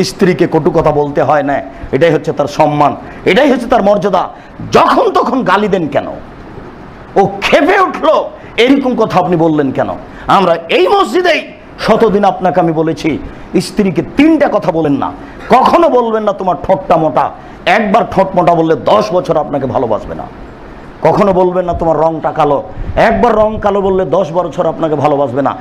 স্ত্রীকে কটু কথা বলতে হয় না, এটাই হচ্ছে তার সম্মান, এটাই হচ্ছে তার মর্যাদা। যখন তখন গালি দেন কেন? ও ক্ষেপে উঠলো, এরকম কথা আপনি বললেন কেন? আমরা এই মসজিদেই শতদিন আপনাকে আমি বলেছি, স্ত্রীকে 3টা কথা বলেন না। কখনো বলবেন না তোমার ঠোঁটটা মোটা। একবার ঠোঁট মোটা বললে 10 বছর আপনাকে ভালোবাসবে না। কখনো বলবেন না তোমার রংটা কালো। একবার রং কালো বললে 10 বছর আপনাকে ভালোবাসবে না।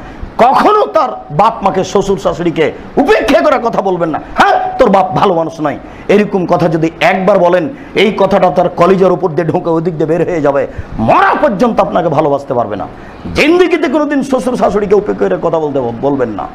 কখনো তার বাপ মাকে, শ্বশুর শাশুড়িকে উপেক্ষা করে কথা বলবেন না, হ্যাঁ তোর বাপ ভালো মানুষ নয়। এরকম কথা যদি একবার বলেন, এই কথাটা তার কলিজার উপর দিয়ে ঢুকে ওদিক দিয়ে বের হয়ে যাবে, মরা পর্যন্ত আপনাকে ভালোবাসতে পারবে না। জিন্দেগিতে কোনোদিন শ্বশুর শাশুড়িকে উপেক্ষা করে কথা বলবেন না।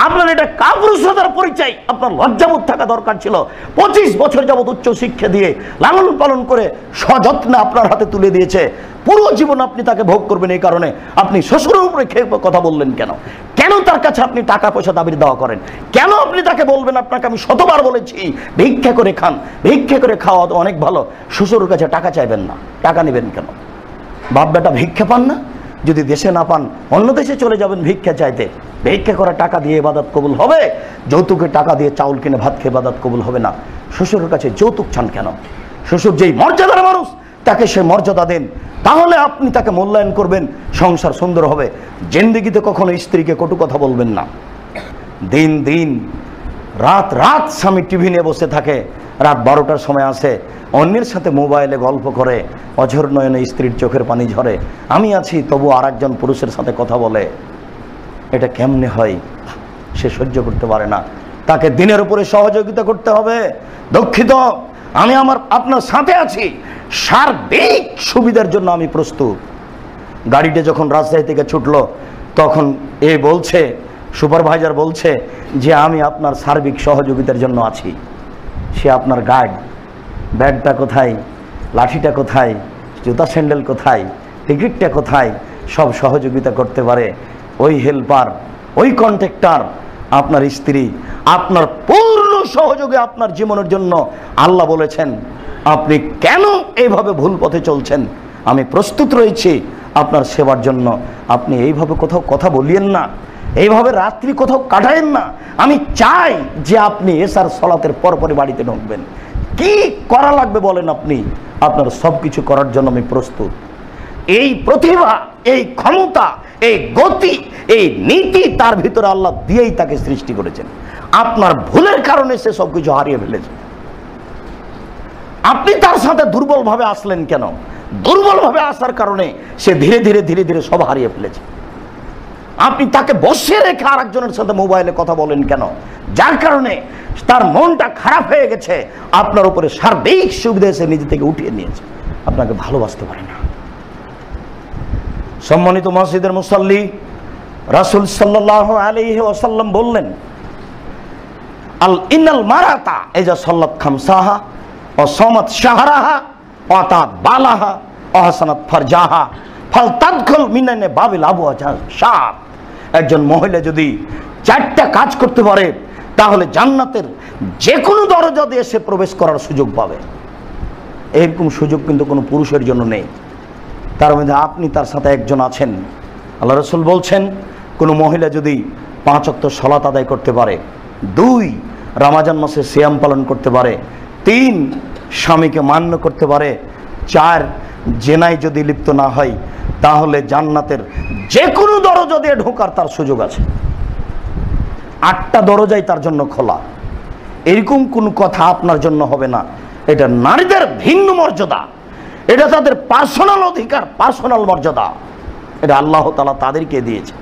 আপনার এটা কাপুরুষতার পরিচয়। আপনার লজ্জাবোধ থাকা দরকার ছিল। 25 বছর যাবত উচ্চ শিক্ষা দিয়ে লালন পালন করে সযত্নে আপনার হাতে তুলে দিয়েছে। পুরো জীবন আপনি তাকে ভোগ করবেন, এই কারণে আপনি শ্বশুরের উপরে কথা বললেন কেন? কেন তার কাছে আপনি টাকা পয়সা দাবির দেওয়া করেন? কেন আপনি তাকে বলবেন, আপনাকে আমি শতবার বলেছি ভিক্ষা করে খান, ভিক্ষা করে খাওয়া তো অনেক ভালো, শ্বশুরের কাছে টাকা চাইবেন না। টাকা নেবেন কেন? বাপ বেটা ভিক্ষা পান না? যদি দেশে না পান অন্য দেশে চলে যাবেন ভিক্ষা চাইতে। ভিক্ষা করা টাকা দিয়ে ইবাদত কবুল হবে? যৌতুকের টাকা দিয়ে চাউল কিনে ভাত খেয়ে ইবাদত কবুল হবে না। শ্বশুরের কাছে যৌতুক চান কেন? শ্বশুর যেই মর্যাদার মানুষ, তাকে সে মর্যাদা দেন, তাহলে আপনি তাকে মূল্যায়ন করবেন, সংসার সুন্দর হবে। জিন্দেগিতে কখনো স্ত্রীকে কটু কথা বলবেন না। দিন দিন রাত রাত স্বামী টিভি নিয়ে বসে থাকে, রাত 12টার সময় আসে, অন্যের সাথে মোবাইলে গল্প করে, অঝর নয়নে স্ত্রীর চোখের পানি ঝরে। আমি আছি তবু আরেকজন পুরুষের সাথে কথা বলে। এটা কেমনে হয়? সে সহ্য করতে পারে না। তাকে দিনের উপরে সহযোগিতা করতে হবে। দুঃখিত, আমি আপনার সাথে আছি, সার্বিক সুবিধার জন্য আমি প্রস্তুত। গাড়িটা যখন রাজশাহী থেকে ছুটলো, তখন বলছে, সুপারভাইজার বলছে যে আমি আপনার সার্বিক সহযোগিতার জন্য আছি। সে আপনার গার্ড, ব্যাগটা কোথায়, লাঠিটা কোথায়, জুতা স্যান্ডেল কোথায়, টিকিটটা কোথায়, সব সহযোগিতা করতে পারে। ওই হেল্পার, ওই কন্ট্রাক্টর আপনার স্ত্রী, আপনার পূর্ণ সহযোগে আপনার জীবনের জন্য আল্লাহ বলেছেন। আপনি কেন এইভাবে ভুল পথে চলছেন? আমি প্রস্তুত রয়েছি আপনার সেবার জন্য। আপনি এইভাবে কোথাও কথা বলিয়েন না, এইভাবে রাত্রি কোথাও কাটায়েন না। আমি চাই যে আপনি এশার সালাতের পরপরই বাড়িতে ঢুকবেন। কি করা লাগবে বলেন আপনি, আপনার সব কিছু করার জন্য আমি প্রস্তুত। এই প্রতিভা, এই ক্ষমতা, এই গতি, এই নীতি তার ভিতরে আল্লাহ দিয়েই তাকে সৃষ্টি করেছেন। আপনার ভুলের কারণে সে সব কিছু হারিয়ে ফেলেছে। আপনি তার সাথে দুর্বলভাবে আসলেন কেন? দুর্বলভাবে আসার কারণে সে ধীরে ধীরে ধীরে ধীরে সব হারিয়ে ফেলেছে। আপনি তাকে বসিয়ে রেখে আরেকজনের সাথে মোবাইলে কথা বলেন কেন? যার কারণে তার মনটা খারাপ হয়ে গেছে। আপনার উপরে সার্বিক সুবিধা এসে নিজে থেকে উঠিয়ে নিয়েছে, আপনাকে ভালোবাসতে পারে না। সম্মানিত মসজিদের মুসাল্লি, রাসূল সাল্লাল্লাহু আলাইহি ওয়াসাল্লাম বললেন, আল ইন্নাল মারাতা ইজা সাল্লাত খামসাহা ওয়া সামাত শাহরাহা ওয়া তাত বালাহা ওয়া হাসানাত ফারজাহা ফালতাদখুল মিনানে বাবিল আবওয়াজা শাহ। একজন মহিলা যদি 4টা কাজ করতে পারে, তাহলে জান্নাতের যে কোনো দরজা দিয়ে সে প্রবেশ করার সুযোগ পাবে। এরকম সুযোগ কিন্তু কোনো পুরুষের জন্য নেই। তার মধ্যে আপনি তার সাথে একজন আছেন। আল্লাহ রাসূল বলছেন, কোনো মহিলা যদি 5 ওয়াক্ত সালাত আদায় করতে পারে, 2 রমজান মাসে সিয়াম পালন করতে পারে, 3 স্বামীকে মান্য করতে পারে, 4 জেনায় যদি লিপ্ত না হয়, তাহলে জান্নাতের যে কোনো দরজা দিয়ে ঢোকার তার সুযোগ আছে। 8টা দরজাই তার জন্য খোলা। এরকম কোনো কথা আপনার জন্য হবে না। এটা নারীদের ভিন্ন মর্যাদা, এটা তাদের পার্সোনাল অধিকার, পার্সোনাল মর্যাদা। এটা আল্লাহ তাআলা তাদেরকে দিয়েছে।